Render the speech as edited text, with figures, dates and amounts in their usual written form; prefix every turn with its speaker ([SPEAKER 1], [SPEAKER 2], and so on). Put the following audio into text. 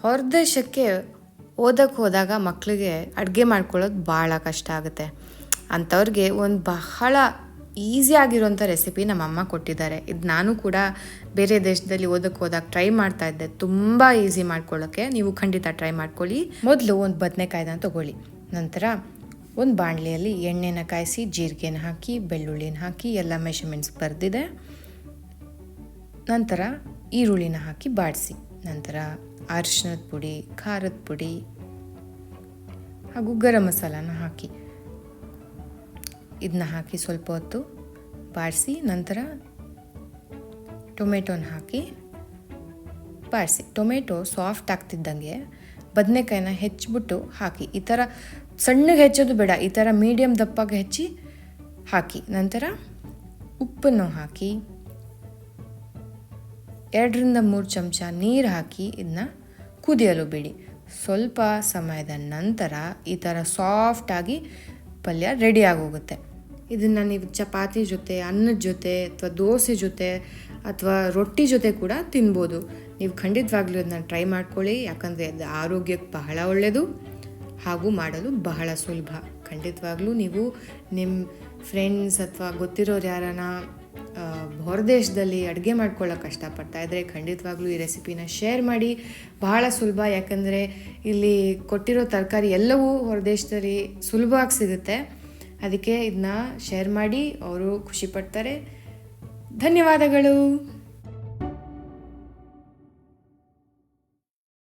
[SPEAKER 1] ಹೊರದೇಶಕ್ಕೆ ಓದಕ್ಕೆ ಹೋದಾಗ ಮಕ್ಕಳಿಗೆ ಅಡುಗೆ ಮಾಡ್ಕೊಳ್ಳೋದು ಭಾಳ ಕಷ್ಟ ಆಗುತ್ತೆ. ಅಂಥವ್ರಿಗೆ ಒಂದು ಬಹಳ ಈಸಿಯಾಗಿರೋಂಥ ರೆಸಿಪಿ ನಮ್ಮಮ್ಮ ಕೊಟ್ಟಿದ್ದಾರೆ. ಇದು ನಾನು ಕೂಡ ಬೇರೆ ದೇಶದಲ್ಲಿ ಓದಕ್ಕೆ ಹೋದಾಗ ಟ್ರೈ ಮಾಡ್ತಾಯಿದ್ದೆ. ತುಂಬ ಈಸಿ ಮಾಡ್ಕೊಳ್ಳೋಕ್ಕೆ. ನೀವು ಖಂಡಿತ ಟ್ರೈ ಮಾಡ್ಕೊಳ್ಳಿ. ಮೊದಲು ಒಂದು ಬದನೆಕಾಯ್ನ ತೊಗೊಳ್ಳಿ. ನಂತರ ಒಂದು ಬಾಣಲೆಯಲ್ಲಿ ಎಣ್ಣೆನ ಕಾಯಿಸಿ, ಜೀರಿಗೆನ ಹಾಕಿ, ಬೆಳ್ಳುಳ್ಳಿನ ಹಾಕಿ, ಎಲ್ಲ ಮೆಷರ್ಮೆಂಟ್ಸ್ ಬರೆದಿದೆ. ನಂತರ ಈರುಳ್ಳಿನ ಹಾಕಿ ಬಾಡಿಸಿ, ನಂತರ ಅರಿಶಿನದ ಪುಡಿ, ಖಾರದ ಪುಡಿ ಹಾಗೂ ಗರಂ ಮಸಾಲಾನ ಹಾಕಿ, ಇದನ್ನ ಹಾಕಿ ಸ್ವಲ್ಪ ಹೊತ್ತು ಬಾಡಿಸಿ, ನಂತರ ಟೊಮೆಟೊನ ಹಾಕಿ ಬಾಡಿಸಿ. ಟೊಮೆಟೊ ಸಾಫ್ಟ್ ಆಗ್ತಿದ್ದಂಗೆ ಬದನೆಕಾಯಿನ ಹೆಚ್ಚಿಬಿಟ್ಟು ಹಾಕಿ. ಈ ಥರ ಸಣ್ಣಗೆ ಹೆಚ್ಚೋದು ಬೇಡ, ಈ ಥರ ಮೀಡಿಯಮ್ ದಪ್ಪಾಗಿ ಹೆಚ್ಚಿ ಹಾಕಿ. ನಂತರ ಉಪ್ಪನ್ನು ಹಾಕಿ 2-3 ಚಮಚ ನೀರು ಹಾಕಿ ಇದನ್ನ ಕುದಿಯಲು ಬಿಡಿ. ಸ್ವಲ್ಪ ಸಮಯದ ನಂತರ ಈ ಥರ ಸಾಫ್ಟಾಗಿ ಪಲ್ಯ ರೆಡಿ ಆಗೋಗುತ್ತೆ. ಇದನ್ನು ನೀವು ಚಪಾತಿ ಜೊತೆ, ಅನ್ನದ ಜೊತೆ, ಅಥವಾ ದೋಸೆ ಜೊತೆ, ಅಥವಾ ರೊಟ್ಟಿ ಜೊತೆ ಕೂಡ ತಿನ್ಬೋದು. ನೀವು ಖಂಡಿತವಾಗ್ಲೂ ಇದನ್ನ ಟ್ರೈ ಮಾಡ್ಕೊಳ್ಳಿ. ಯಾಕಂದರೆ ಅದು ಆರೋಗ್ಯಕ್ಕೆ ಬಹಳ ಒಳ್ಳೆಯದು ಹಾಗೂ ಮಾಡಲು ಬಹಳ ಸುಲಭ. ಖಂಡಿತವಾಗ್ಲೂ ನೀವು ನಿಮ್ಮ ಫ್ರೆಂಡ್ಸ್ ಅಥವಾ ಗೊತ್ತಿರೋರು ಯಾರನ್ನ ಹೊರದೇಶದಲ್ಲಿ ಅಡುಗೆ ಮಾಡ್ಕೊಳ್ಳೋಕೆ ಕಷ್ಟಪಡ್ತಾಯಿದ್ರೆ ಖಂಡಿತವಾಗ್ಲೂ ಈ ರೆಸಿಪಿನ ಶೇರ್ ಮಾಡಿ. ಬಹಳ ಸುಲಭ, ಯಾಕಂದರೆ ಇಲ್ಲಿ ಕೊಟ್ಟಿರೋ ತರಕಾರಿ ಎಲ್ಲವೂ ಹೊರದೇಶದಲ್ಲಿ ಸುಲಭವಾಗಿ ಸಿಗುತ್ತೆ. ಅದಕ್ಕೆ ಇದನ್ನ ಶೇರ್ ಮಾಡಿ, ಅವರು ಖುಷಿ ಪಡ್ತಾರೆ. ಧನ್ಯವಾದಗಳು.